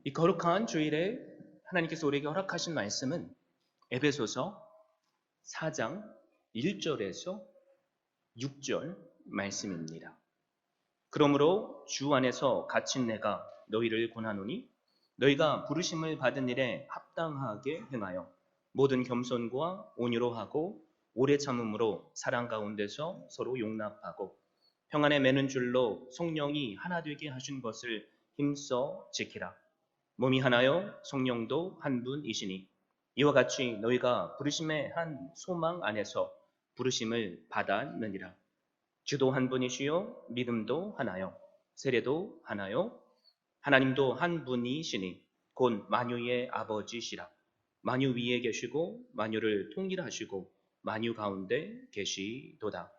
이 거룩한 주일에 하나님께서 우리에게 허락하신 말씀은 에베소서 4장 1절에서 6절 말씀입니다. 그러므로 주 안에서 갇힌 내가 너희를 권하노니 너희가 부르심을 받은 일에 합당하게 행하여 모든 겸손과 온유로 하고 오래 참음으로 사랑 가운데서 서로 용납하고 평안에 매는 줄로 성령이 하나 되게 하신 것을 힘써 지키라. 몸이 하나요 성령도 한 분이시니 이와 같이 너희가 부르심의 한 소망 안에서 부르심을 받았느니라. 주도 한 분이시요 믿음도 하나요 세례도 하나요 하나님도 한 분이시니 곧 만유의 아버지시라. 만유 위에 계시고 만유를 통일하시고 만유 가운데 계시도다.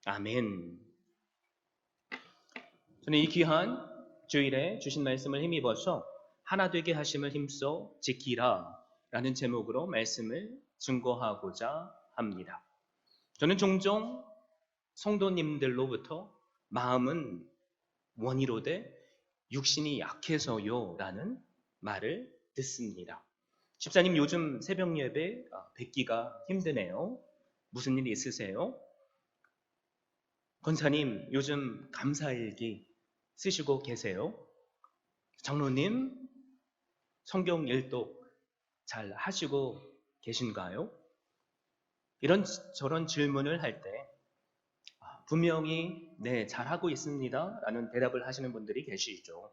아멘. 저는 이 귀한 주일에 주신 말씀을 힘입어서 하나 되게 하심을 힘써 지키라 라는 제목으로 말씀을 증거하고자 합니다. 저는 종종 성도님들로부터 마음은 원이로되 육신이 약해서요 라는 말을 듣습니다. 집사님 요즘 새벽 예배 뵙기가 힘드네요. 무슨 일 있으세요? 권사님 요즘 감사일기 쓰시고 계세요? 장로님 성경 일독 잘 하시고 계신가요? 이런 저런 질문을 할 때 분명히 네 잘하고 있습니다 라는 대답을 하시는 분들이 계시죠.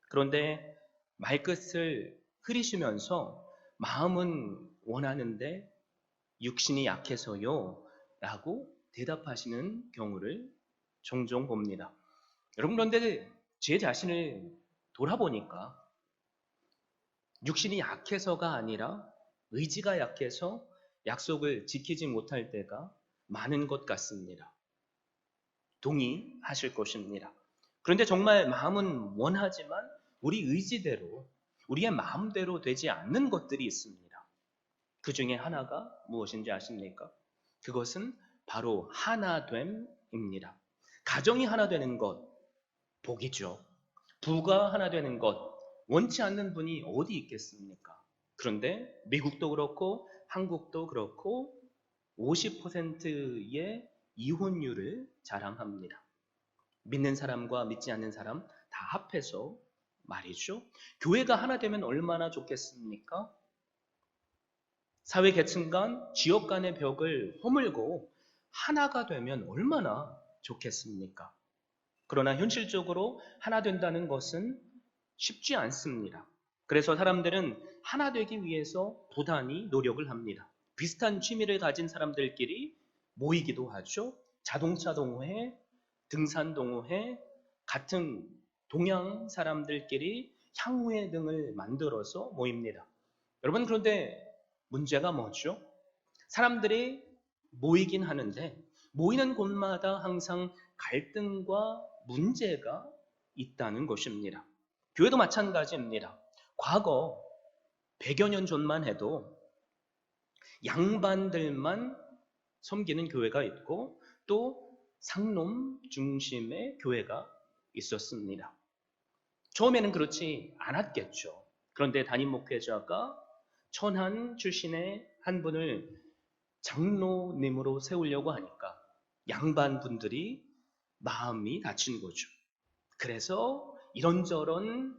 그런데 말끝을 흐리시면서 마음은 원하는데 육신이 약해서요 라고 대답하시는 경우를 종종 봅니다. 여러분 그런데 제 자신을 돌아보니까 육신이 약해서가 아니라 의지가 약해서 약속을 지키지 못할 때가 많은 것 같습니다. 동의하실 것입니다. 그런데 정말 마음은 원하지만 우리 의지대로 우리의 마음대로 되지 않는 것들이 있습니다. 그 중에 하나가 무엇인지 아십니까? 그것은 바로 하나됨입니다. 가정이 하나 되는 것 복이죠. 부가 하나 되는 것 원치 않는 분이 어디 있겠습니까? 그런데 미국도 그렇고 한국도 그렇고 50%의 이혼율을 자랑합니다. 믿는 사람과 믿지 않는 사람 다 합해서 말이죠. 교회가 하나 되면 얼마나 좋겠습니까? 사회 계층 간, 지역 간의 벽을 허물고 하나가 되면 얼마나 좋겠습니까? 그러나 현실적으로 하나 된다는 것은 쉽지 않습니다. 그래서 사람들은 하나 되기 위해서 부단히 노력을 합니다. 비슷한 취미를 가진 사람들끼리 모이기도 하죠. 자동차 동호회, 등산 동호회, 같은 동양 사람들끼리 향후회 등을 만들어서 모입니다. 여러분 그런데 문제가 뭐죠? 사람들이 모이긴 하는데 모이는 곳마다 항상 갈등과 문제가 있다는 것입니다. 교회도 마찬가지입니다. 과거 100여 년 전만 해도 양반들만 섬기는 교회가 있고 또 상놈 중심의 교회가 있었습니다. 처음에는 그렇지 않았겠죠. 그런데 담임 목회자가 천한 출신의 한 분을 장로님으로 세우려고 하니까 양반분들이 마음이 다친 거죠. 그래서 이런저런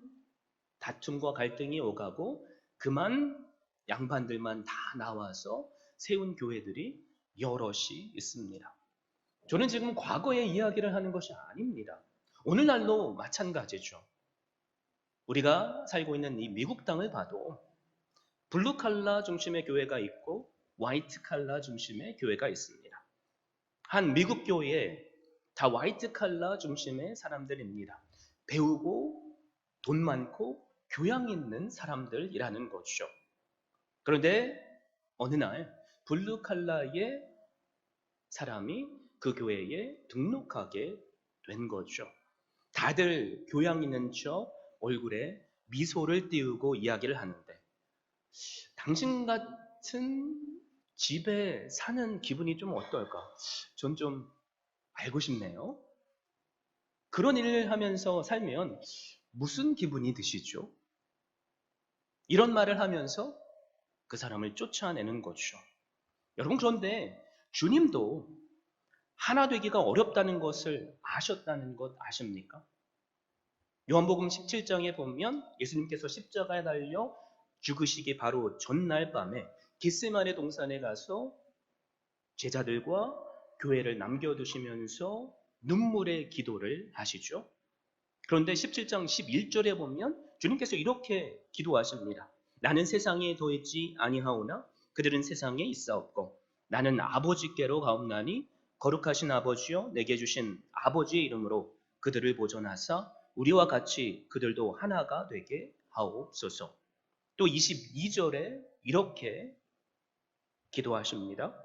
다툼과 갈등이 오가고 그만 양반들만 다 나와서 세운 교회들이 여럿이 있습니다. 저는 지금 과거의 이야기를 하는 것이 아닙니다. 오늘날도 마찬가지죠. 우리가 살고 있는 이 미국 땅을 봐도 블루 칼라 중심의 교회가 있고 화이트 칼라 중심의 교회가 있습니다. 한 미국 교회에 다 화이트 칼라 중심의 사람들입니다. 배우고 돈 많고 교양 있는 사람들이라는 거죠. 그런데 어느 날 블루 칼라의 사람이 그 교회에 등록하게 된 거죠. 다들 교양 있는 척 얼굴에 미소를 띄우고 이야기를 하는데 당신 같은 집에 사는 기분이 좀 어떨까? 전 좀 알고 싶네요. 그런 일을 하면서 살면 무슨 기분이 드시죠? 이런 말을 하면서 그 사람을 쫓아내는 거죠. 여러분, 그런데 주님도 하나 되기가 어렵다는 것을 아셨다는 것 아십니까? 요한복음 17장에 보면 예수님께서 십자가에 달려 죽으시기 바로 전날 밤에 겟세마네 동산에 가서 제자들과 교회를 남겨두시면서 눈물의 기도를 하시죠. 그런데 17장 11절에 보면 주님께서 이렇게 기도하십니다. 나는 세상에 더했지 아니하오나 그들은 세상에 있사옵고 나는 아버지께로 가옵나니 거룩하신 아버지여 내게 주신 아버지의 이름으로 그들을 보존하사 우리와 같이 그들도 하나가 되게 하옵소서. 또 22절에 이렇게 기도하십니다.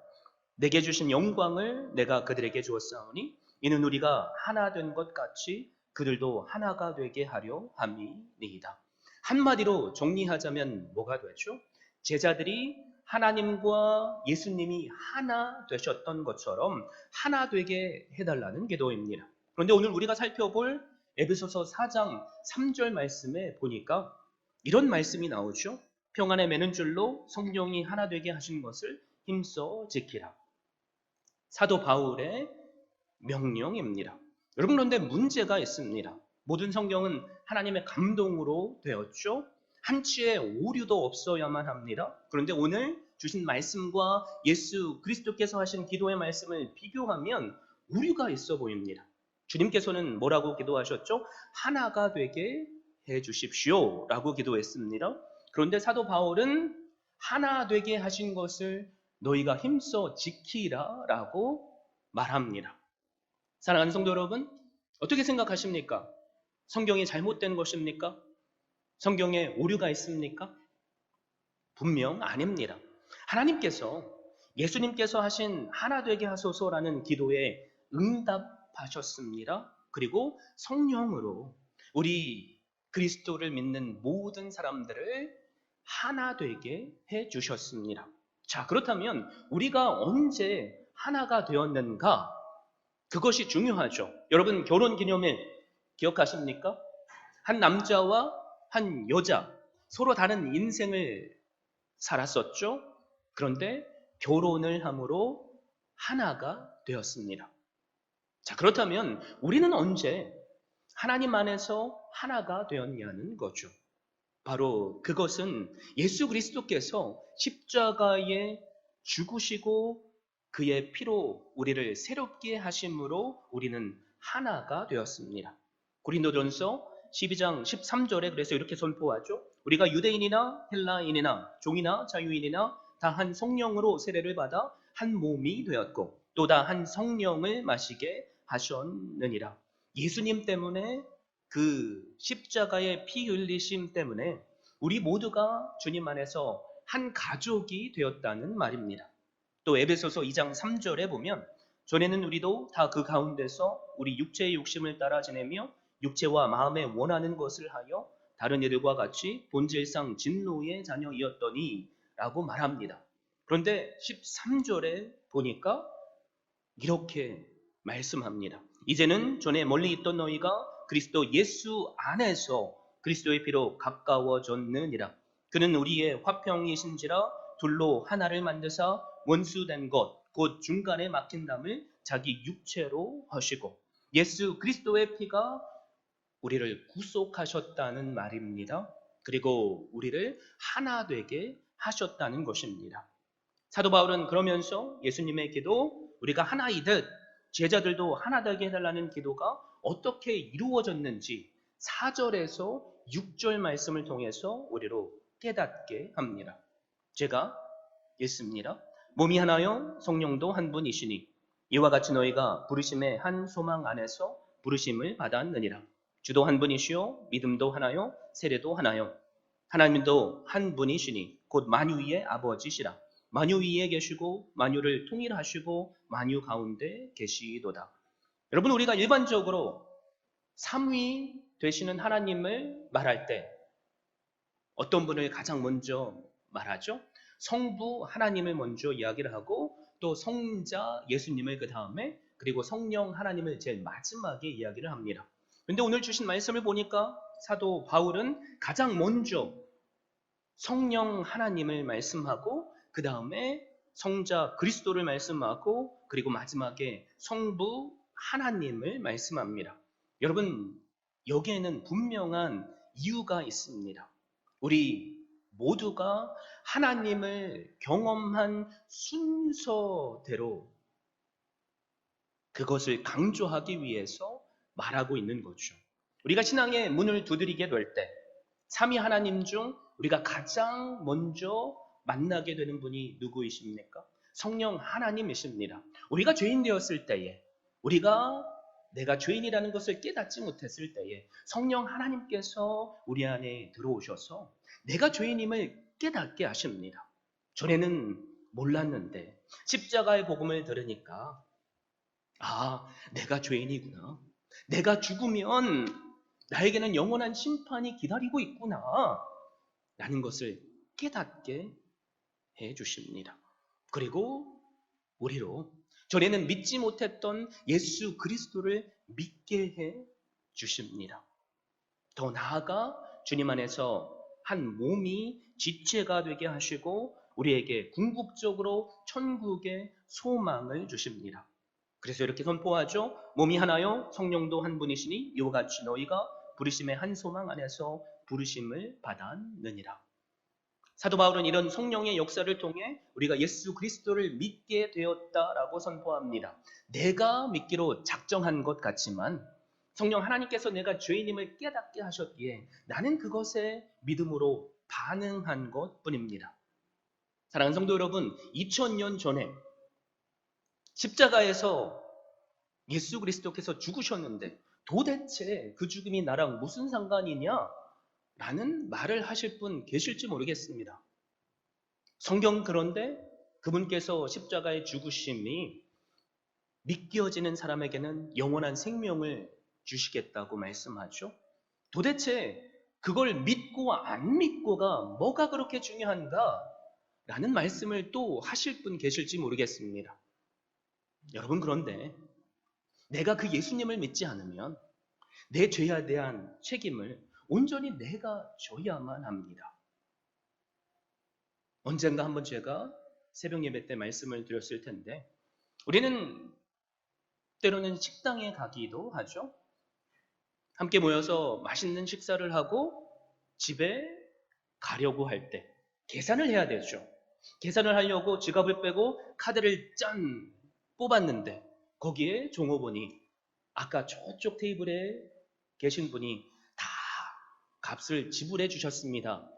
내게 주신 영광을 내가 그들에게 주었사오니 이는 우리가 하나 된 것 같이 그들도 하나가 되게 하려 함이니이다. 한마디로 정리하자면 뭐가 되죠? 제자들이 하나님과 예수님이 하나 되셨던 것처럼 하나 되게 해달라는 기도입니다. 그런데 오늘 우리가 살펴볼 에베소서 4장 3절 말씀에 보니까 이런 말씀이 나오죠. 평안에 매는 줄로 성령이 하나 되게 하신 것을 힘써 지키라. 사도 바울의 명령입니다. 여러분, 그런데 문제가 있습니다. 모든 성경은 하나님의 감동으로 되었죠. 한치의 오류도 없어야만 합니다. 그런데 오늘 주신 말씀과 예수 그리스도께서 하신 기도의 말씀을 비교하면 오류가 있어 보입니다. 주님께서는 뭐라고 기도하셨죠? 하나가 되게 해 주십시오 라고 기도했습니다. 그런데 사도 바울은 하나 되게 하신 것을 너희가 힘써 지키라 라고 말합니다. 사랑하는 성도 여러분, 어떻게 생각하십니까? 성경이 잘못된 것입니까? 성경에 오류가 있습니까? 분명 아닙니다. 하나님께서 예수님께서 하신 하나 되게 하소서라는 기도에 응답하셨습니다. 그리고 성령으로 우리 그리스도를 믿는 모든 사람들을 하나 되게 해 주셨습니다. 자, 그렇다면 우리가 언제 하나가 되었는가? 그것이 중요하죠. 여러분, 결혼 기념일 기억하십니까? 한 남자와 한 여자 서로 다른 인생을 살았었죠. 그런데 결혼을 함으로 하나가 되었습니다. 자, 그렇다면 우리는 언제 하나님 안에서 하나가 되었냐는 거죠. 바로 그것은 예수 그리스도께서 십자가에 죽으시고 그의 피로 우리를 새롭게 하심으로 우리는 하나가 되었습니다. 고린도전서 12장 13절에 그래서 이렇게 선포하죠. 우리가 유대인이나 헬라인이나 종이나 자유인이나 다 한 성령으로 세례를 받아 한 몸이 되었고 또 다 한 성령을 마시게 하셨느니라. 예수님 때문에 그 십자가의 피 흘리심 때문에 우리 모두가 주님 안에서 한 가족이 되었다는 말입니다. 또 에베소서 2장 3절에 보면 전에는 우리도 다 그 가운데서 우리 육체의 욕심을 따라 지내며 육체와 마음에 원하는 것을 하여 다른 이들과 같이 본질상 진노의 자녀이었더니 라고 말합니다. 그런데 13절에 보니까 이렇게 말씀합니다. 이제는 전에 멀리 있던 너희가 그리스도 예수 안에서 그리스도의 피로 가까워졌느니라. 그는 우리의 화평이신지라 둘로 하나를 만드사 원수된 것 곧 중간에 막힌 담을 자기 육체로 하시고 예수 그리스도의 피가 우리를 구속하셨다는 말입니다. 그리고 우리를 하나 되게 하셨다는 것입니다. 사도 바울은 그러면서 예수님의 기도, 우리가 하나이듯 제자들도 하나 되게 해달라는 기도가 어떻게 이루어졌는지 4절에서 6절 말씀을 통해서 우리로 깨닫게 합니다. 제가 읽습니다. 몸이 하나요 성령도 한 분이시니 이와 같이 너희가 부르심의 한 소망 안에서 부르심을 받았느니라. 주도 한 분이시요 믿음도 하나요 세례도 하나요 하나님도 한 분이시니 곧 만유의 아버지시라. 만유 위에 계시고 만유를 통일하시고 만유 가운데 계시도다. 여러분, 우리가 일반적으로 삼위 되시는 하나님을 말할 때 어떤 분을 가장 먼저 말하죠? 성부 하나님을 먼저 이야기를 하고 또 성자 예수님을 그 다음에 그리고 성령 하나님을 제일 마지막에 이야기를 합니다. 그런데 오늘 주신 말씀을 보니까 사도 바울은 가장 먼저 성령 하나님을 말씀하고 그 다음에 성자 그리스도를 말씀하고 그리고 마지막에 성부 하나님을 말씀합니다. 여러분, 여기에는 분명한 이유가 있습니다. 우리 모두가 하나님을 경험한 순서대로 그것을 강조하기 위해서 말하고 있는 거죠. 우리가 신앙의 문을 두드리게 될 때 삼위 하나님 중 우리가 가장 먼저 만나게 되는 분이 누구이십니까? 성령 하나님이십니다. 우리가 죄인 되었을 때에, 우리가 내가 죄인이라는 것을 깨닫지 못했을 때에 성령 하나님께서 우리 안에 들어오셔서 내가 죄인임을 깨닫게 하십니다. 전에는 몰랐는데 십자가의 복음을 들으니까 내가 죄인이구나. 내가 죽으면 나에게는 영원한 심판이 기다리고 있구나. 라는 것을 깨닫게 해 주십니다. 그리고 우리로 전에는 믿지 못했던 예수 그리스도를 믿게 해 주십니다. 더 나아가 주님 안에서 한 몸이 지체가 되게 하시고 우리에게 궁극적으로 천국의 소망을 주십니다. 그래서 이렇게 선포하죠. 몸이 하나요 성령도 한 분이시니 이와 같이 너희가 부르심의 한 소망 안에서 부르심을 받았느니라. 사도 바울은 이런 성령의 역사를 통해 우리가 예수 그리스도를 믿게 되었다라고 선포합니다. 내가 믿기로 작정한 것 같지만 성령 하나님께서 내가 죄인임을 깨닫게 하셨기에 나는 그것에 믿음으로 반응한 것뿐입니다. 사랑하는 성도 여러분, 2000년 전에 십자가에서 예수 그리스도께서 죽으셨는데 도대체 그 죽음이 나랑 무슨 상관이냐? 라는 말을 하실 분 계실지 모르겠습니다. 성경 그런데 그분께서 십자가의 죽으심이 믿겨지는 사람에게는 영원한 생명을 주시겠다고 말씀하죠. 도대체 그걸 믿고 안 믿고가 뭐가 그렇게 중요한가? 라는 말씀을 또 하실 분 계실지 모르겠습니다. 여러분, 그런데 내가 그 예수님을 믿지 않으면 내 죄에 대한 책임을 온전히 내가 져야만 합니다. 언젠가 한번 제가 새벽 예배 때 말씀을 드렸을 텐데 우리는 때로는 식당에 가기도 하죠. 함께 모여서 맛있는 식사를 하고 집에 가려고 할 때 계산을 해야 되죠. 계산을 하려고 지갑을 빼고 카드를 짠 뽑았는데 거기에 종업원이 아까 저쪽 테이블에 계신 분이 다 값을 지불해 주셨습니다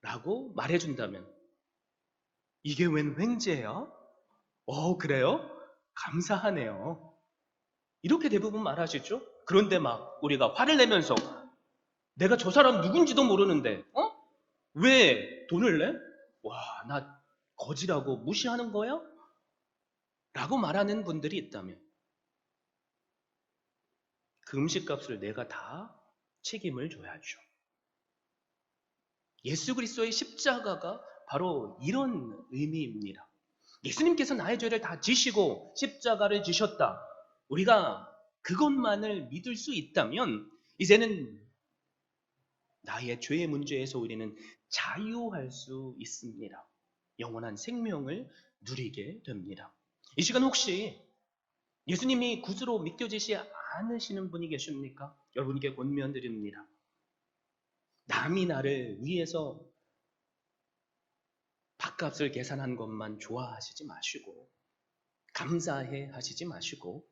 라고 말해준다면 이게 웬 횡재야? 그래요? 감사하네요. 이렇게 대부분 말하시죠? 그런데 막 우리가 화를 내면서 내가 저 사람 누군지도 모르는데 왜 돈을 내? 나 거지라고 무시하는 거야? 라고 말하는 분들이 있다면 그 음식값을 내가 다 책임을 져야죠. 예수 그리스도의 십자가가 바로 이런 의미입니다. 예수님께서 나의 죄를 다 지시고 십자가를 지셨다. 우리가 그것만을 믿을 수 있다면 이제는 나의 죄의 문제에서 우리는 자유할 수 있습니다. 영원한 생명을 누리게 됩니다. 이 시간 혹시 예수님이 구주로 믿겨지지 않으시는 분이 계십니까? 여러분께 권면드립니다. 남이 나를 위해서 밥값을 계산한 것만 좋아하시지 마시고 감사해 하시지 마시고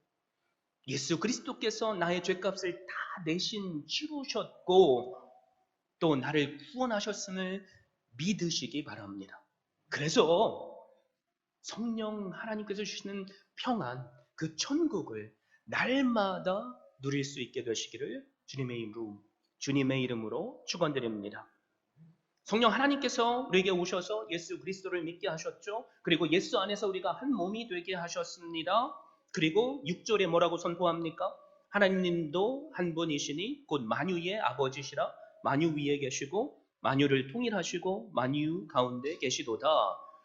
예수 그리스도께서 나의 죄값을 다 대신 치르셨고 또 나를 구원하셨음을 믿으시기 바랍니다. 그래서 성령 하나님께서 주시는 평안, 그 천국을 날마다 누릴 수 있게 되시기를 주님의 이름으로 축원드립니다. 성령 하나님께서 우리에게 오셔서 예수 그리스도를 믿게 하셨죠. 그리고 예수 안에서 우리가 한 몸이 되게 하셨습니다. 그리고 6절에 뭐라고 선포합니까? 하나님도 한 분이시니 곧 만유의 아버지시라. 만유 위에 계시고 만유를 통일하시고 만유 가운데 계시도다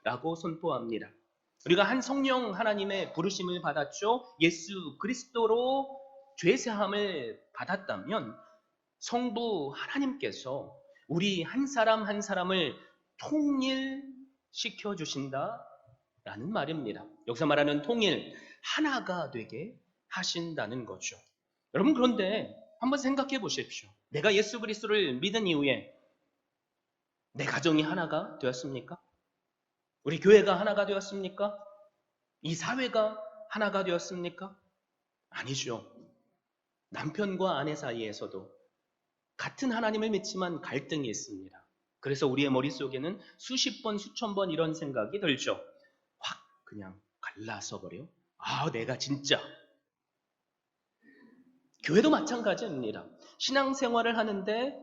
라고 선포합니다. 우리가 한 성령 하나님의 부르심을 받았죠. 예수 그리스도로 죄사함을 받았다면 성부 하나님께서 우리 한 사람 한 사람을 통일시켜 주신다라는 말입니다. 여기서 말하는 통일, 하나가 되게 하신다는 거죠. 여러분, 그런데 한번 생각해 보십시오. 내가 예수 그리스도를 믿은 이후에 내 가정이 하나가 되었습니까? 우리 교회가 하나가 되었습니까? 이 사회가 하나가 되었습니까? 아니죠. 남편과 아내 사이에서도 같은 하나님을 믿지만 갈등이 있습니다. 그래서 우리의 머릿속에는 수십 번, 수천 번 이런 생각이 들죠. 확 그냥 갈라서 버려. 아, 내가 진짜. 교회도 마찬가지입니다. 신앙생활을 하는데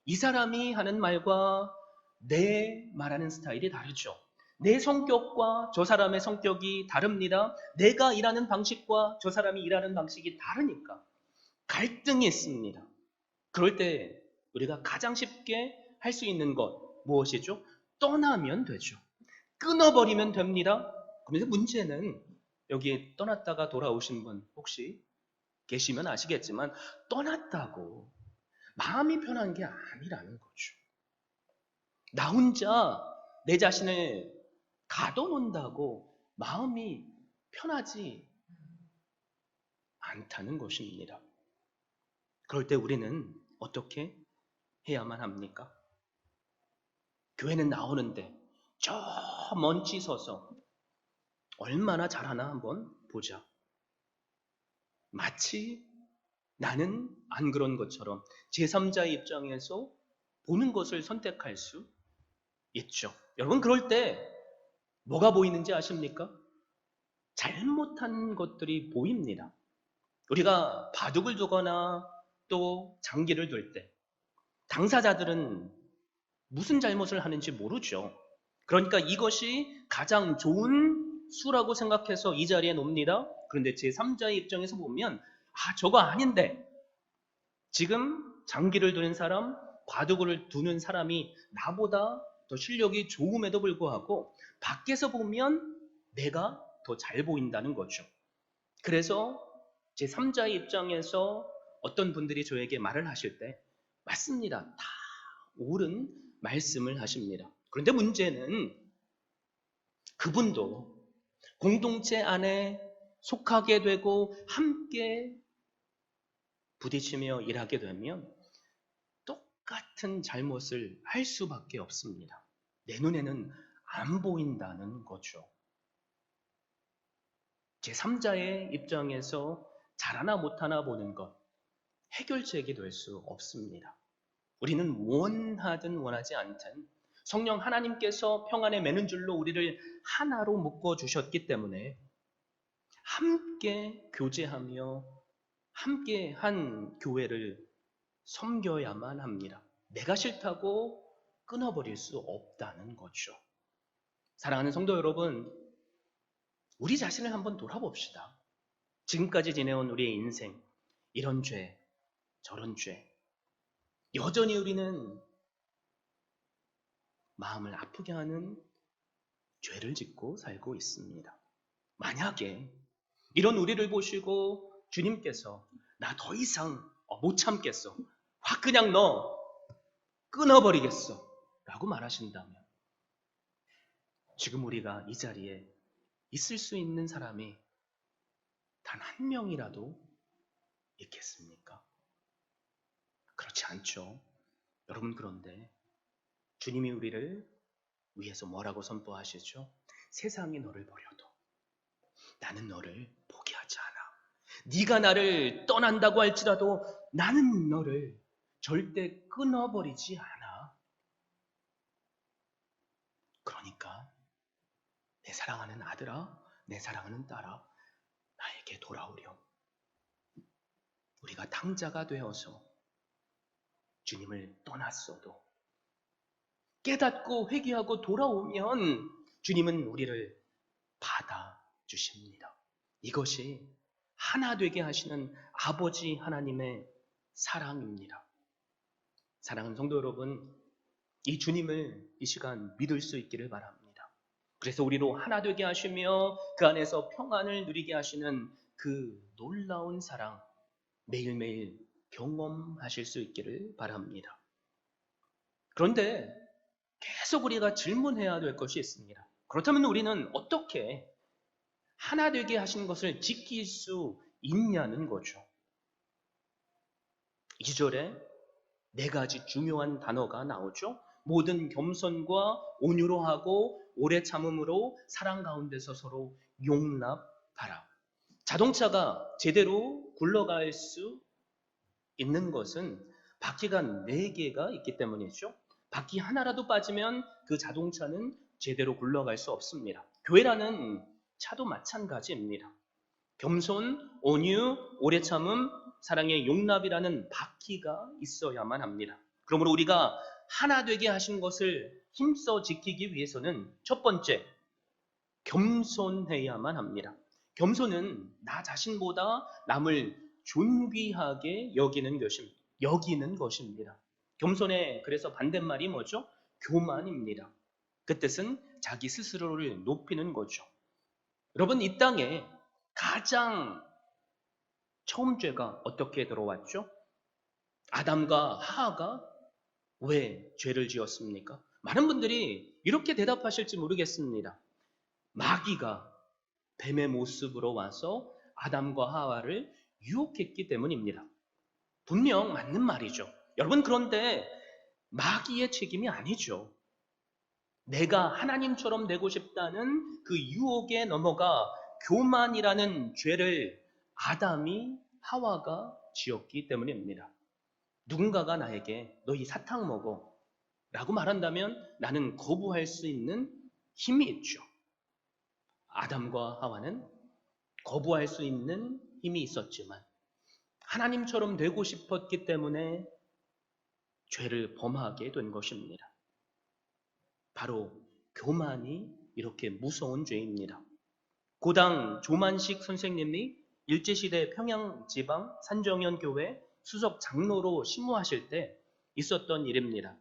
이 사람이 하는 말과 내 말하는 스타일이 다르죠. 내 성격과 저 사람의 성격이 다릅니다. 내가 일하는 방식과 저 사람이 일하는 방식이 다르니까 갈등이 있습니다. 그럴 때 우리가 가장 쉽게 할 수 있는 것 무엇이죠? 떠나면 되죠. 끊어버리면 됩니다. 그런데 문제는 여기 떠났다가 돌아오신 분 혹시 계시면 아시겠지만 떠났다고 마음이 편한 게 아니라는 거죠. 나 혼자 내 자신을 가둬놓는다고 마음이 편하지 않다는 것입니다. 그럴 때 우리는 어떻게 해야만 합니까? 교회는 나오는데 저 먼지 서서 얼마나 잘하나 한번 보자. 마치 나는 안 그런 것처럼 제3자의 입장에서 보는 것을 선택할 수 있죠. 여러분, 그럴 때 뭐가 보이는지 아십니까? 잘못한 것들이 보입니다. 우리가 바둑을 두거나 또 장기를 둘 때 당사자들은 무슨 잘못을 하는지 모르죠. 그러니까 이것이 가장 좋은 수라고 생각해서 이 자리에 놉니다. 그런데 제3자의 입장에서 보면 저거 아닌데 지금 장기를 두는 사람, 바둑을 두는 사람이 나보다 더 실력이 좋음에도 불구하고 밖에서 보면 내가 더 잘 보인다는 거죠. 그래서 제3자의 입장에서 어떤 분들이 저에게 말을 하실 때 맞습니다. 다 옳은 말씀을 하십니다. 그런데 문제는 그분도 공동체 안에 속하게 되고 함께 부딪히며 일하게 되면 똑같은 잘못을 할 수밖에 없습니다. 내 눈에는 안 보인다는 거죠. 제3자의 입장에서 잘하나 못하나 보는 것, 해결책이 될 수 없습니다. 우리는 원하든 원하지 않든 성령 하나님께서 평안에 매는 줄로 우리를 하나로 묶어주셨기 때문에 함께 교제하며 함께 한 교회를 섬겨야만 합니다. 내가 싫다고 끊어버릴 수 없다는 거죠. 사랑하는 성도 여러분, 우리 자신을 한번 돌아봅시다. 지금까지 지내온 우리의 인생, 이런 죄, 저런 죄, 여전히 우리는 마음을 아프게 하는 죄를 짓고 살고 있습니다. 만약에 이런 우리를 보시고 주님께서 나 더 이상 못 참겠어. 확 그냥 너 끊어버리겠어. 라고 말하신다면 지금 우리가 이 자리에 있을 수 있는 사람이 단 한 명이라도 있겠습니까? 그렇지 않죠. 여러분, 그런데 주님이 우리를 위해서 뭐라고 선포하시죠? 세상이 너를 버려도 나는 너를 포기하지 않아. 네가 나를 떠난다고 할지라도 나는 너를 절대 끊어버리지 않아. 그러니까 내 사랑하는 아들아, 내 사랑하는 딸아, 나에게 돌아오렴. 우리가 탕자가 되어서 주님을 떠났어도 깨닫고 회개하고 돌아오면 주님은 우리를 받아주십니다. 이것이 하나 되게 하시는 아버지 하나님의 사랑입니다. 사랑하는 성도 여러분, 이 주님을 이 시간 믿을 수 있기를 바랍니다. 그래서 우리로 하나 되게 하시며 그 안에서 평안을 누리게 하시는 그 놀라운 사랑 매일매일 경험하실 수 있기를 바랍니다. 그런데 계속 우리가 질문해야 될 것이 있습니다. 그렇다면 우리는 어떻게 하나 되게 하신 것을 지킬 수 있냐는 거죠. 2절에 네 가지 중요한 단어가 나오죠. 모든 겸손과 온유로 하고 오래 참음으로 사랑 가운데서 서로 용납하라. 자동차가 제대로 굴러갈 수 있는 것은 바퀴가 4개가 있기 때문이죠. 바퀴 하나라도 빠지면 그 자동차는 제대로 굴러갈 수 없습니다. 교회라는 차도 마찬가지입니다. 겸손, 온유, 오래 참음, 사랑의 용납이라는 바퀴가 있어야만 합니다. 그러므로 우리가 하나 되게 하신 것을 힘써 지키기 위해서는 첫 번째, 겸손해야만 합니다. 겸손은 나 자신보다 남을 존귀하게 여기는 것입니다. 겸손의 그래서 반대말이 뭐죠? 교만입니다. 그 뜻은 자기 스스로를 높이는 거죠. 여러분, 이 땅에 가장 처음 죄가 어떻게 들어왔죠? 아담과 하하가 왜 죄를 지었습니까? 많은 분들이 이렇게 대답하실지 모르겠습니다. 마귀가 뱀의 모습으로 와서 아담과 하와를 유혹했기 때문입니다. 분명 맞는 말이죠. 여러분, 그런데 마귀의 책임이 아니죠. 내가 하나님처럼 되고 싶다는 그 유혹에 넘어가 교만이라는 죄를 아담이 하와가 지었기 때문입니다. 누군가가 나에게 너 이 사탕 먹어 라고 말한다면 나는 거부할 수 있는 힘이 있죠. 아담과 하와는 거부할 수 있는 힘이 있었지만 하나님처럼 되고 싶었기 때문에 죄를 범하게 된 것입니다. 바로 교만이 이렇게 무서운 죄입니다. 고당 조만식 선생님이 일제시대 평양지방 산정현교회 수석 장로로 심무하실 때 있었던 일입니다.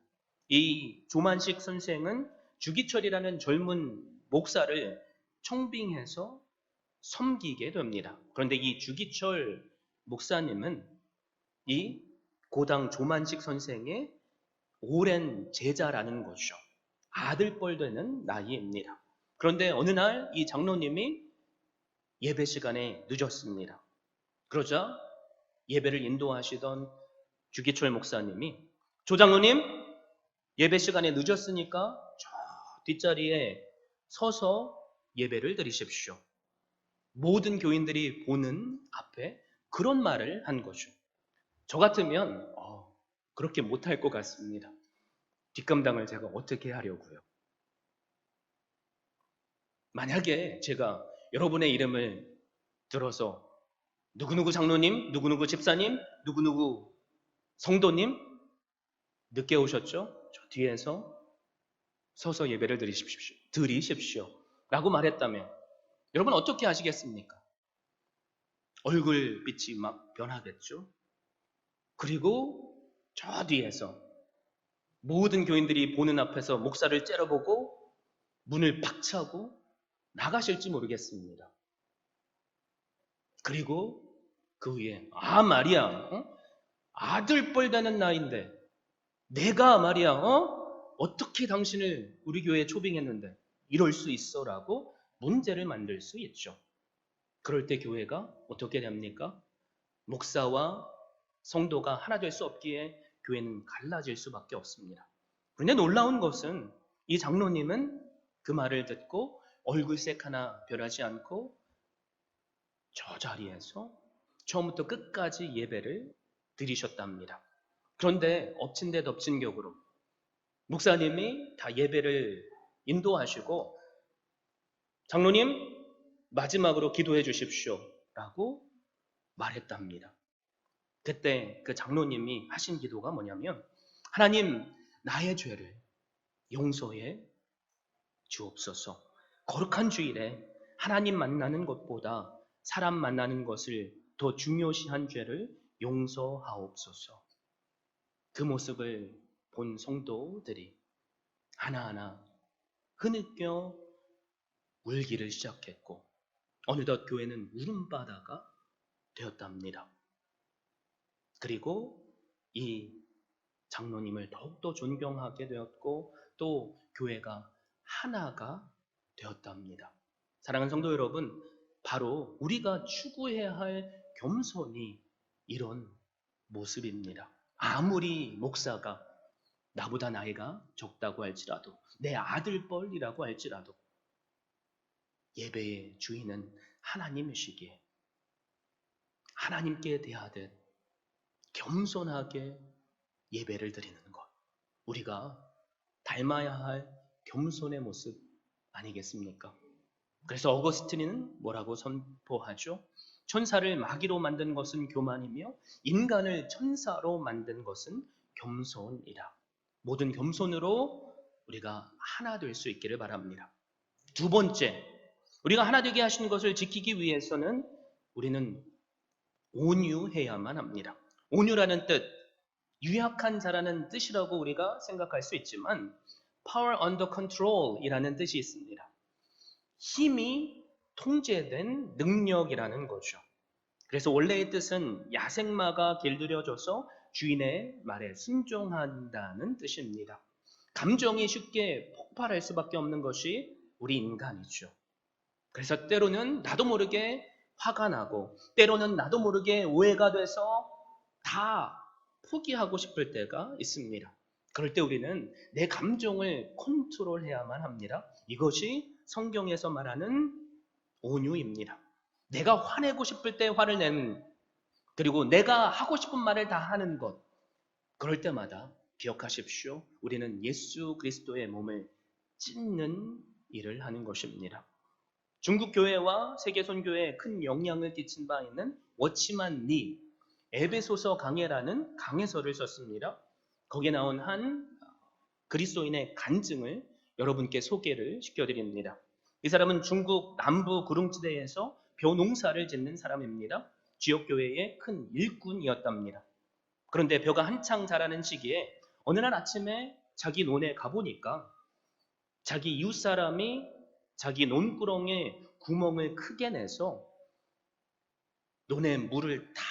이 조만식 선생은 주기철이라는 젊은 목사를 청빙해서 섬기게 됩니다. 그런데 이 주기철 목사님은 이 고당 조만식 선생의 오랜 제자라는 것이죠. 아들뻘 되는 나이입니다. 그런데 어느 날 이 장로님이 예배 시간에 늦었습니다. 그러자 예배를 인도하시던 주기철 목사님이 조장로님 예배 시간에 늦었으니까 저 뒷자리에 서서 예배를 드리십시오. 모든 교인들이 보는 앞에 그런 말을 한 거죠. 저 같으면 그렇게 못할 것 같습니다. 뒷감당을 제가 어떻게 하려고요? 만약에 제가 여러분의 이름을 들어서 누구누구 장로님, 누구누구 집사님, 누구누구 성도님 늦게 오셨죠? 저 뒤에서 서서 예배를 드리십시오. 라고 말했다면 여러분 어떻게 하시겠습니까? 얼굴빛이 막 변하겠죠? 그리고 저 뒤에서 모든 교인들이 보는 앞에서 목사를 째려보고 문을 박차고 나가실지 모르겠습니다. 그리고 그 위에 말이야 아들뻘 되는 나이인데 내가 말이야 어떻게 당신을 우리 교회에 초빙했는데 이럴 수 있어 라고 문제를 만들 수 있죠. 그럴 때 교회가 어떻게 됩니까? 목사와 성도가 하나 될 수 없기에 교회는 갈라질 수밖에 없습니다. 그런데 놀라운 것은 이 장로님은 그 말을 듣고 얼굴색 하나 변하지 않고 저 자리에서 처음부터 끝까지 예배를 드리셨답니다. 그런데 엎친 데 덮친 격으로 목사님이 다 예배를 인도하시고 장로님 마지막으로 기도해 주십시오 라고 말했답니다. 그때 그 장로님이 하신 기도가 뭐냐면 하나님 나의 죄를 용서해 주옵소서. 거룩한 주일에 하나님 만나는 것보다 사람 만나는 것을 더 중요시한 죄를 용서하옵소서. 그 모습을 본 성도들이 하나하나 흐느껴 울기를 시작했고 어느덧 교회는 울음바다가 되었답니다. 그리고 이 장로님을 더욱더 존경하게 되었고 또 교회가 하나가 되었답니다. 사랑하는 성도 여러분, 바로 우리가 추구해야 할 겸손이 이런 모습입니다. 아무리 목사가 나보다 나이가 적다고 할지라도 내 아들뻘이라고 할지라도 예배의 주인은 하나님이시기에 하나님께 대하듯 겸손하게 예배를 드리는 것, 우리가 닮아야 할 겸손의 모습 아니겠습니까? 그래서 어거스틴은 뭐라고 선포하죠? 천사를 마귀로 만든 것은 교만이며 인간을 천사로 만든 것은 겸손이라. 모든 겸손으로 우리가 하나 될 수 있기를 바랍니다. 두 번째, 우리가 하나 되게 하신 것을 지키기 위해서는 우리는 온유해야만 합니다. 온유라는 뜻, 유약한 자라는 뜻이라고 우리가 생각할 수 있지만 power under control 이라는 뜻이 있습니다. 힘이 통제된 능력이라는 거죠. 그래서 원래의 뜻은 야생마가 길들여져서 주인의 말에 순종한다는 뜻입니다. 감정이 쉽게 폭발할 수밖에 없는 것이 우리 인간이죠. 그래서 때로는 나도 모르게 화가 나고 때로는 나도 모르게 오해가 돼서 다 포기하고 싶을 때가 있습니다. 그럴 때 우리는 내 감정을 컨트롤해야만 합니다. 이것이 성경에서 말하는 온유입니다. 내가 화내고 싶을 때 화를 내는, 그리고 내가 하고 싶은 말을 다 하는 것, 그럴 때마다 기억하십시오. 우리는 예수 그리스도의 몸을 찢는 일을 하는 것입니다. 중국 교회와 세계 선교에 큰 영향을 끼친 바 있는 워치만 리, 에베소서 강해라는 강해서를 썼습니다. 거기에 나온 한 그리스도인의 간증을 여러분께 소개를 시켜드립니다. 이 사람은 중국 남부 구릉지대에서 벼농사를 짓는 사람입니다. 지역교회의 큰 일꾼이었답니다. 그런데 벼가 한창 자라는 시기에 어느 날 아침에 자기 논에 가보니까 자기 이웃사람이 자기 논구렁에 구멍을 크게 내서 논에 물을 다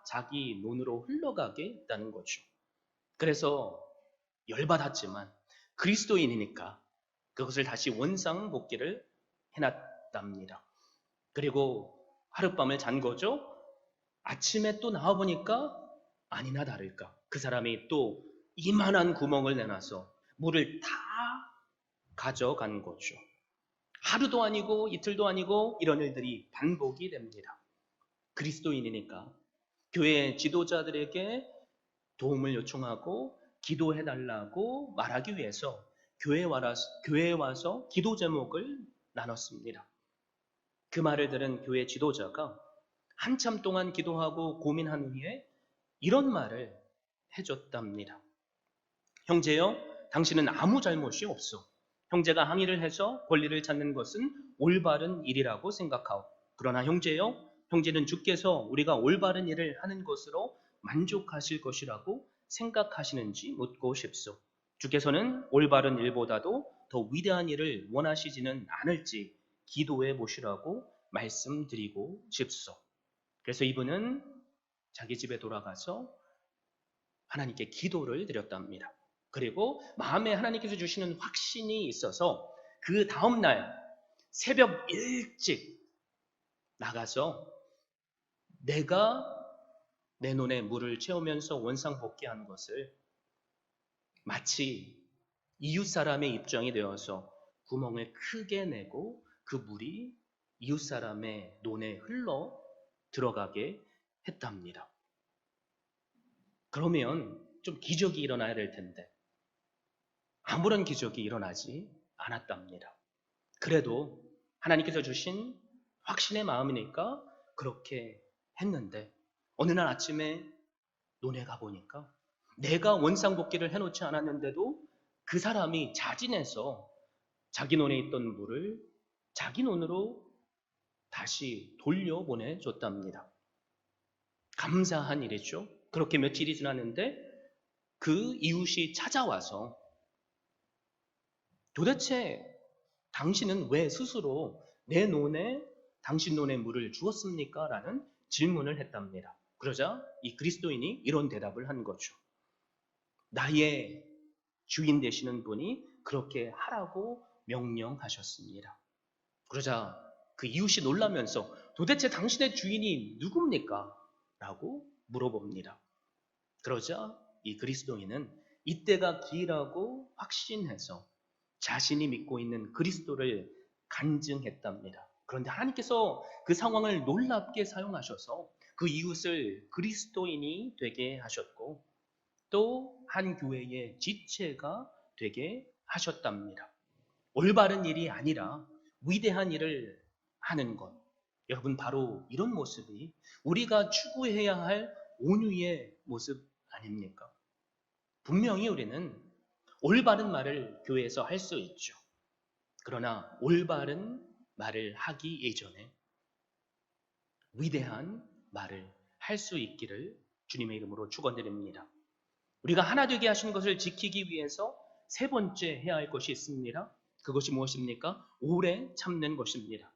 자기 논으로 흘러가게 했다는 거죠. 그래서 열받았지만 그리스도인이니까 그것을 다시 원상복귀를 해놨답니다. 그리고 하룻밤을 잔 거죠. 아침에 또 나와보니까 아니나 다를까 그 사람이 또 이만한 구멍을 내놔서 물을 다 가져간 거죠. 하루도 아니고 이틀도 아니고 이런 일들이 반복이 됩니다. 그리스도인이니까 교회 지도자들에게 도움을 요청하고 기도해달라고 말하기 위해서 교회에 와서 기도 제목을 나눴습니다. 그 말을 들은 교회 지도자가 한참 동안 기도하고 고민한 후에 이런 말을 해줬답니다. 형제여, 당신은 아무 잘못이 없어. 형제가 항의를 해서 권리를 찾는 것은 올바른 일이라고 생각하오. 그러나 형제여, 형제는 주께서 우리가 올바른 일을 하는 것으로 만족하실 것이라고 생각하시는지 묻고 싶소. 주께서는 올바른 일보다도 더 위대한 일을 원하시지는 않을지 기도해 보시라고 말씀드리고 싶소. 그래서 이분은 자기 집에 돌아가서 하나님께 기도를 드렸답니다. 그리고 마음에 하나님께서 주시는 확신이 있어서 그 다음날 새벽 일찍 나가서 내가 내 논에 물을 채우면서 원상복귀한 것을 마치 이웃 사람의 입장이 되어서 구멍을 크게 내고 그 물이 이웃 사람의 논에 흘러 들어가게 했답니다. 그러면 좀 기적이 일어나야 될 텐데 아무런 기적이 일어나지 않았답니다. 그래도 하나님께서 주신 확신의 마음이니까 그렇게 했는데 어느 날 아침에 논에 가보니까 내가 원상복귀를 해놓지 않았는데도 그 사람이 자진해서 자기 논에 있던 물을 자기 논으로 다시 돌려보내줬답니다. 감사한 일이죠. 그렇게 며칠이 지났는데 그 이웃이 찾아와서 도대체 당신은 왜 스스로 내 논에 당신 논에 물을 주었습니까? 라는 질문을 했답니다. 그러자 이 그리스도인이 이런 대답을 한 거죠. 나의 주인 되시는 분이 그렇게 하라고 명령하셨습니다. 그러자 그 이웃이 놀라면서 도대체 당신의 주인이 누굽니까? 라고 물어봅니다. 그러자 이 그리스도인은 이때가 기회라고 확신해서 자신이 믿고 있는 그리스도를 간증했답니다. 그런데 하나님께서 그 상황을 놀랍게 사용하셔서 그 이웃을 그리스도인이 되게 하셨고 또 한 교회의 지체가 되게 하셨답니다. 올바른 일이 아니라 위대한 일을 하는 것. 여러분, 바로 이런 모습이 우리가 추구해야 할 온유의 모습 아닙니까? 분명히 우리는 올바른 말을 교회에서 할 수 있죠. 그러나 올바른 말을 하기 이전에 위대한 말을 할 수 있기를 주님의 이름으로 축원드립니다. 우리가 하나 되게 하신 것을 지키기 위해서 세 번째 해야 할 것이 있습니다. 그것이 무엇입니까? 오래 참는 것입니다.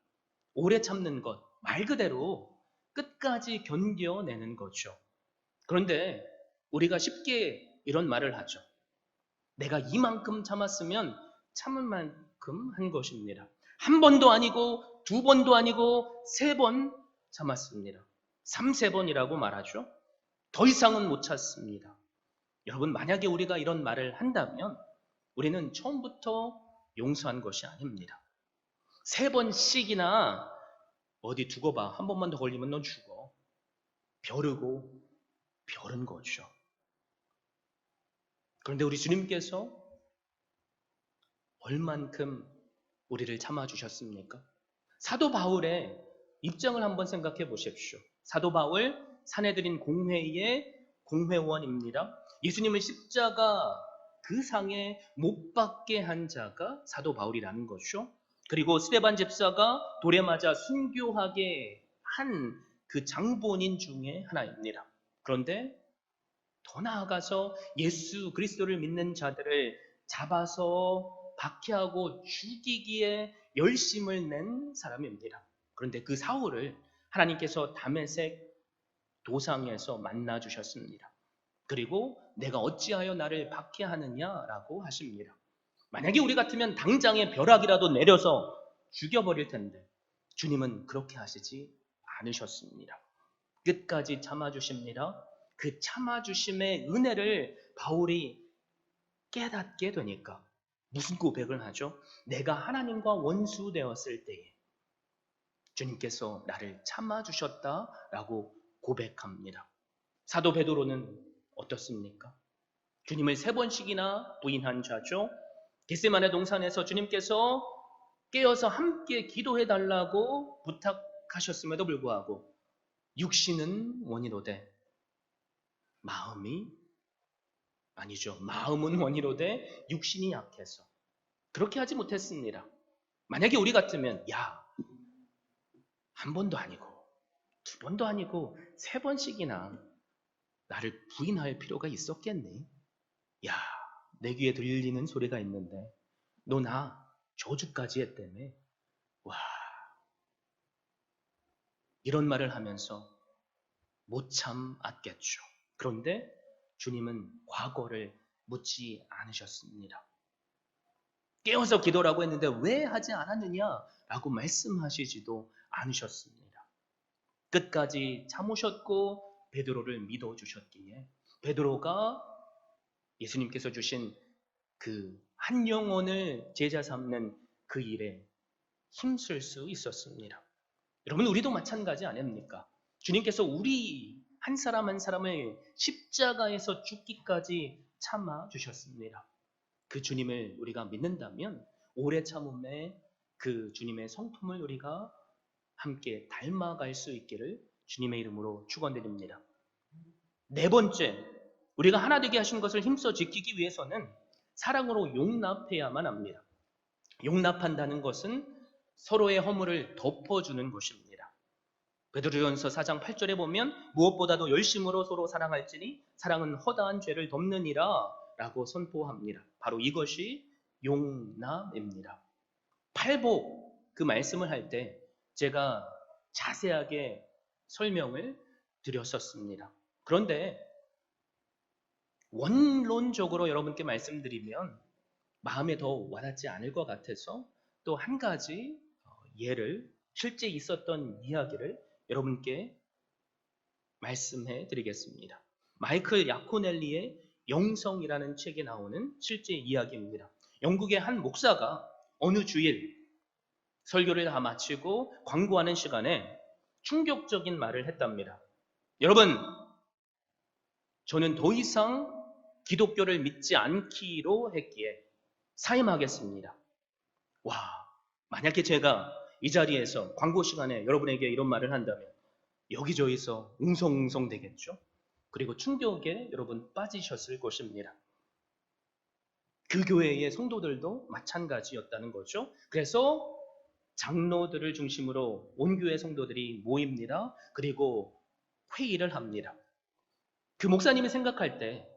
오래 참는 것, 말 그대로 끝까지 견뎌내는 거죠. 그런데 우리가 쉽게 이런 말을 하죠. 내가 이만큼 참았으면 참을 만큼 한 것입니다. 한 번도 아니고 두 번도 아니고 세 번 참았습니다. 3~4번이라고 말하죠. 더 이상은 못 참습니다. 여러분, 만약에 우리가 이런 말을 한다면 우리는 처음부터 용서한 것이 아닙니다. 3번씩이나 어디 두고 봐. 한 번만 더 걸리면 넌 죽어. 벼르고 벼른 거죠. 그런데 우리 주님께서 얼만큼 우리를 참아주셨습니까? 사도 바울의 입장을 한번 생각해 보십시오. 사도 바울 사내들인 공회의 공회원입니다. 예수님을 십자가 그 상에 못 박게 한 자가 사도 바울이라는 거죠. 그리고 스데반 집사가 돌에 맞아 순교하게 한 그 장본인 중에 하나입니다. 그런데 더 나아가서 예수 그리스도를 믿는 자들을 잡아서 박해하고 죽이기에 열심을 낸 사람입니다. 그런데 그 사울을 하나님께서 다메섹 도상에서 만나 주셨습니다. 그리고 내가 어찌하여 나를 박해하느냐라고 하십니다. 만약에 우리 같으면 당장에 벼락이라도 내려서 죽여버릴 텐데 주님은 그렇게 하시지 않으셨습니다. 끝까지 참아주십니다. 그 참아주심의 은혜를 바울이 깨닫게 되니까 무슨 고백을 하죠? 내가 하나님과 원수 되었을 때에 주님께서 나를 참아주셨다라고 고백합니다. 사도 베드로는 어떻습니까? 주님을 3번씩이나 부인한 자죠. 겟세마네 동산에서 주님께서 깨어서 함께 기도해달라고 부탁하셨음에도 불구하고 육신은 원이로되 마음은 원이로되 육신이 약해서 그렇게 하지 못했습니다. 만약에 우리 같으면 한 번도 아니고 두 번도 아니고 3번씩이나 나를 부인할 필요가 있었겠니? 내 귀에 들리는 소리가 있는데 너 나 저주까지 했다며. 이런 말을 하면서 못 참았겠죠. 그런데 주님은 과거를 묻지 않으셨습니다. 깨어서 기도라고 했는데 왜 하지 않았느냐라고 말씀하시지도 않으셨습니다. 끝까지 참으셨고 베드로를 믿어주셨기에 베드로가 예수님께서 주신 그 한 영혼을 제자 삼는 그 일에 힘쓸 수 있었습니다. 여러분, 우리도 마찬가지 아닙니까? 주님께서 우리 한 사람 한 사람을 십자가에서 죽기까지 참아주셨습니다. 그 주님을 우리가 믿는다면 오래 참음에 그 주님의 성품을 우리가 함께 닮아갈 수 있기를 주님의 이름으로 축원드립니다. 4번째, 우리가 하나 되게 하신 것을 힘써 지키기 위해서는 사랑으로 용납해야만 합니다. 용납한다는 것은 서로의 허물을 덮어주는 것입니다. 베드로전서 4장 8절에 보면 무엇보다도 열심으로 서로 사랑할지니 사랑은 허다한 죄를 덮느니라 라고 선포합니다. 바로 이것이 용납입니다. 팔복 그 말씀을 할 때 제가 자세하게 설명을 드렸었습니다. 그런데 원론적으로 여러분께 말씀드리면 마음에 더 와닿지 않을 것 같아서 또 한 가지 예를, 실제 있었던 이야기를 여러분께 말씀해 드리겠습니다. 마이클 야코넬리의 영성이라는 책에 나오는 실제 이야기입니다. 영국의 한 목사가 어느 주일 설교를 다 마치고 광고하는 시간에 충격적인 말을 했답니다. 여러분, 저는 더 이상 기독교를 믿지 않기로 했기에 사임하겠습니다. 와, 만약에 제가 이 자리에서 광고 시간에 여러분에게 이런 말을 한다면 여기저기서 웅성웅성 되겠죠? 그리고 충격에 여러분 빠지셨을 것입니다. 그 교회의 성도들도 마찬가지였다는 거죠. 그래서 장로들을 중심으로 온 교회 성도들이 모입니다. 그리고 회의를 합니다. 그 목사님이 생각할 때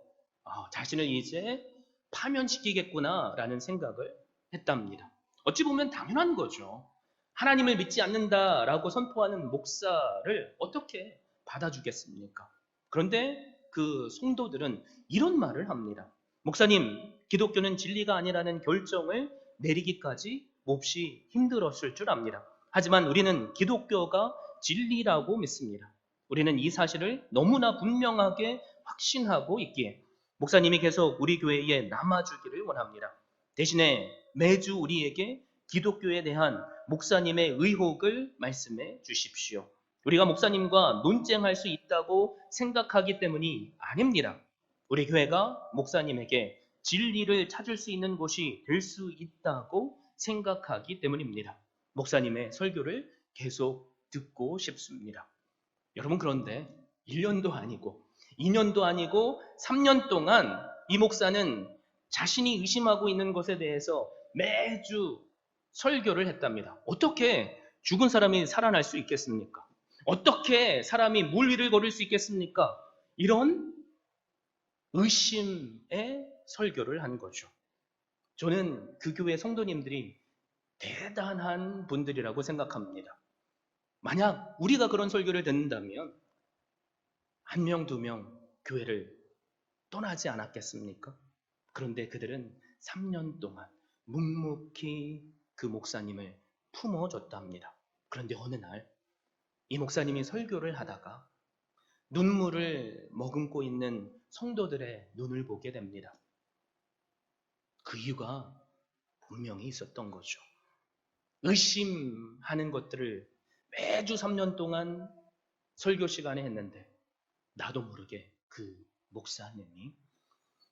자신을 이제 파면시키겠구나라는 생각을 했답니다. 어찌 보면 당연한 거죠. 하나님을 믿지 않는다라고 선포하는 목사를 어떻게 받아주겠습니까? 그런데 그 성도들은 이런 말을 합니다. 목사님, 기독교는 진리가 아니라는 결정을 내리기까지 몹시 힘들었을 줄 압니다. 하지만 우리는 기독교가 진리라고 믿습니다. 우리는 이 사실을 너무나 분명하게 확신하고 있기에 목사님이 계속 우리 교회에 남아주기를 원합니다. 대신에 매주 우리에게 기독교에 대한 목사님의 의혹을 말씀해 주십시오. 우리가 목사님과 논쟁할 수 있다고 생각하기 때문이 아닙니다. 우리 교회가 목사님에게 진리를 찾을 수 있는 곳이 될 수 있다고 생각하기 때문입니다. 목사님의 설교를 계속 듣고 싶습니다. 여러분, 그런데 1년도 아니고 2년도 아니고 3년 동안 이 목사는 자신이 의심하고 있는 것에 대해서 매주 설교를 했답니다. 어떻게 죽은 사람이 살아날 수 있겠습니까? 어떻게 사람이 물 위를 걸을 수 있겠습니까? 이런 의심의 설교를 한 거죠. 저는 그 교회 성도님들이 대단한 분들이라고 생각합니다. 만약 우리가 그런 설교를 듣는다면 한 명, 두 명 교회를 떠나지 않았겠습니까? 그런데 그들은 3년 동안 묵묵히 그 목사님을 품어줬답니다. 그런데 어느 날 이 목사님이 설교를 하다가 눈물을 머금고 있는 성도들의 눈을 보게 됩니다. 그 이유가 분명히 있었던 거죠. 의심하는 것들을 매주 3년 동안 설교 시간에 했는데 나도 모르게 그 목사님이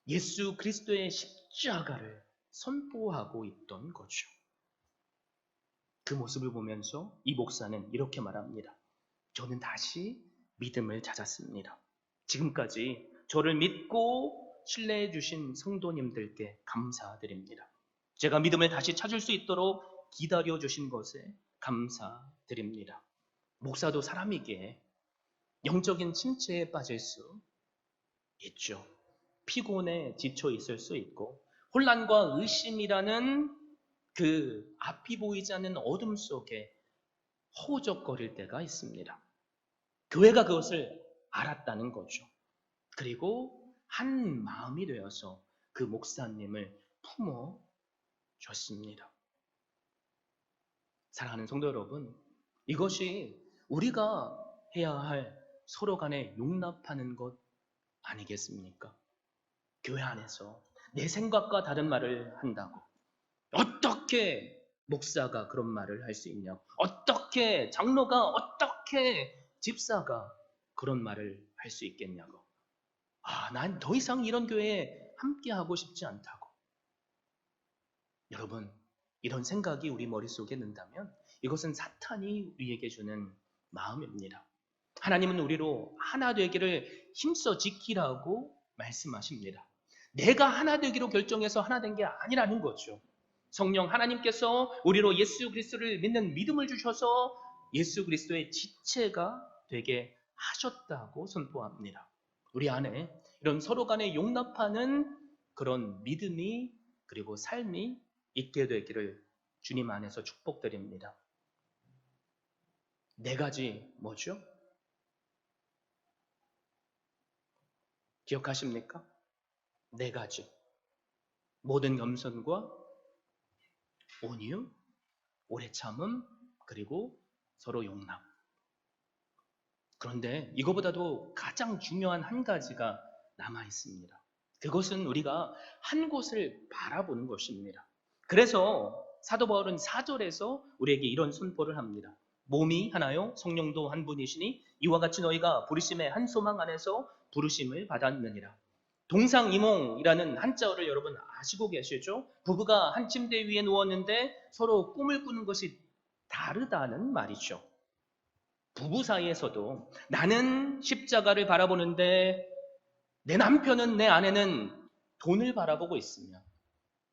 예수 그리스도의 십자가를 선포하고 있던 거죠. 그 모습을 보면서 이 목사는 이렇게 말합니다. 저는 다시 믿음을 찾았습니다. 지금까지 저를 믿고 신뢰해 주신 성도님들께 감사드립니다. 제가 믿음을 다시 찾을 수 있도록 기다려 주신 것에 감사드립니다. 목사도 사람이기에 영적인 침체에 빠질 수 있죠. 피곤에 지쳐 있을 수 있고 혼란과 의심이라는 그 앞이 보이지 않는 어둠 속에 허우적거릴 때가 있습니다. 교회가 그것을 알았다는 거죠. 그리고 한 마음이 되어서 그 목사님을 품어 줬습니다. 사랑하는 성도 여러분, 이것이 우리가 해야 할 서로 간에 용납하는 것 아니겠습니까? 교회 안에서 내 생각과 다른 말을 한다고 어떻게 목사가 그런 말을 할 수 있냐고, 어떻게 장로가, 어떻게 집사가 그런 말을 할 수 있겠냐고. 난 더 이상 이런 교회에 함께하고 싶지 않다고. 여러분, 이런 생각이 우리 머릿속에 든다면 이것은 사탄이 우리에게 주는 마음입니다. 하나님은 우리로 하나 되기를 힘써 지키라고 말씀하십니다. 내가 하나 되기로 결정해서 하나 된 게 아니라는 거죠. 성령 하나님께서 우리로 예수 그리스도를 믿는 믿음을 주셔서 예수 그리스도의 지체가 되게 하셨다고 선포합니다. 우리 안에 이런 서로 간에 용납하는 그런 믿음이 그리고 삶이 있게 되기를 주님 안에서 축복드립니다. 네 가지 뭐죠? 기억하십니까? 네 가지. 모든 겸손과 온유, 오래 참음, 그리고 서로 용납. 그런데 이거보다도 가장 중요한 한 가지가 남아 있습니다. 그것은 우리가 한 곳을 바라보는 것입니다. 그래서 사도 바울은 4절에서 우리에게 이런 선포를 합니다. 몸이 하나요? 성령도 한 분이시니 이와 같이 너희가 부르심의 한 소망 안에서 부르심을 받았느니라. 동상이몽이라는 한자어를 여러분 아시고 계시죠? 부부가 한 침대 위에 누웠는데 서로 꿈을 꾸는 것이 다르다는 말이죠. 부부 사이에서도 나는 십자가를 바라보는데 내 남편은, 내 아내는 돈을 바라보고 있으면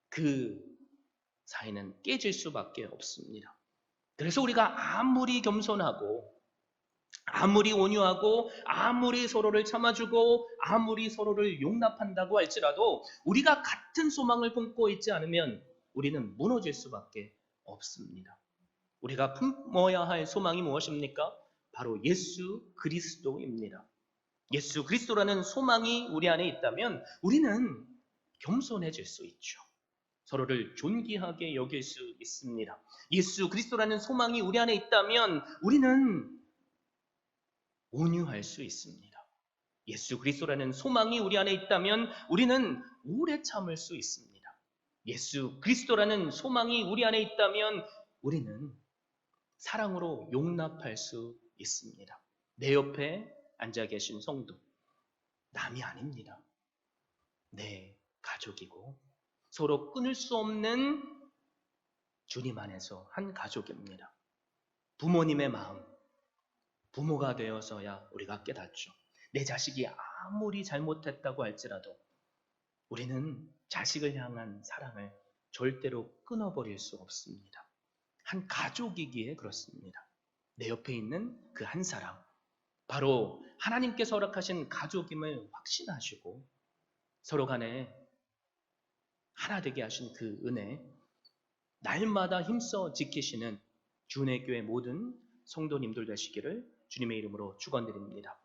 그 사이는 깨질 수밖에 없습니다. 그래서 우리가 아무리 겸손하고 아무리 온유하고 아무리 서로를 참아주고 아무리 서로를 용납한다고 할지라도 우리가 같은 소망을 품고 있지 않으면 우리는 무너질 수밖에 없습니다. 우리가 품어야 할 소망이 무엇입니까? 바로 예수 그리스도입니다. 예수 그리스도라는 소망이 우리 안에 있다면 우리는 겸손해질 수 있죠. 서로를 존귀하게 여길 수 있습니다. 예수 그리스도라는 소망이 우리 안에 있다면 우리는 온유할 수 있습니다. 예수 그리스도라는 소망이 우리 안에 있다면 우리는 오래 참을 수 있습니다. 예수 그리스도라는 소망이 우리 안에 있다면 우리는 사랑으로 용납할 수 있습니다. 내 옆에 앉아 계신 성도, 남이 아닙니다. 내 가족이고 서로 끊을 수 없는 주님 안에서 한 가족입니다. 부모님의 마음, 부모가 되어서야 우리가 깨닫죠. 내 자식이 아무리 잘못했다고 할지라도 우리는 자식을 향한 사랑을 절대로 끊어버릴 수 없습니다. 한 가족이기에 그렇습니다. 내 옆에 있는 그 한 사람, 바로 하나님께서 허락하신 가족임을 확신하시고 서로 간에 하나 되게 하신 그 은혜, 날마다 힘써 지키시는 주내 교회 모든 성도님들 되시기를 주님의 이름으로 축원드립니다.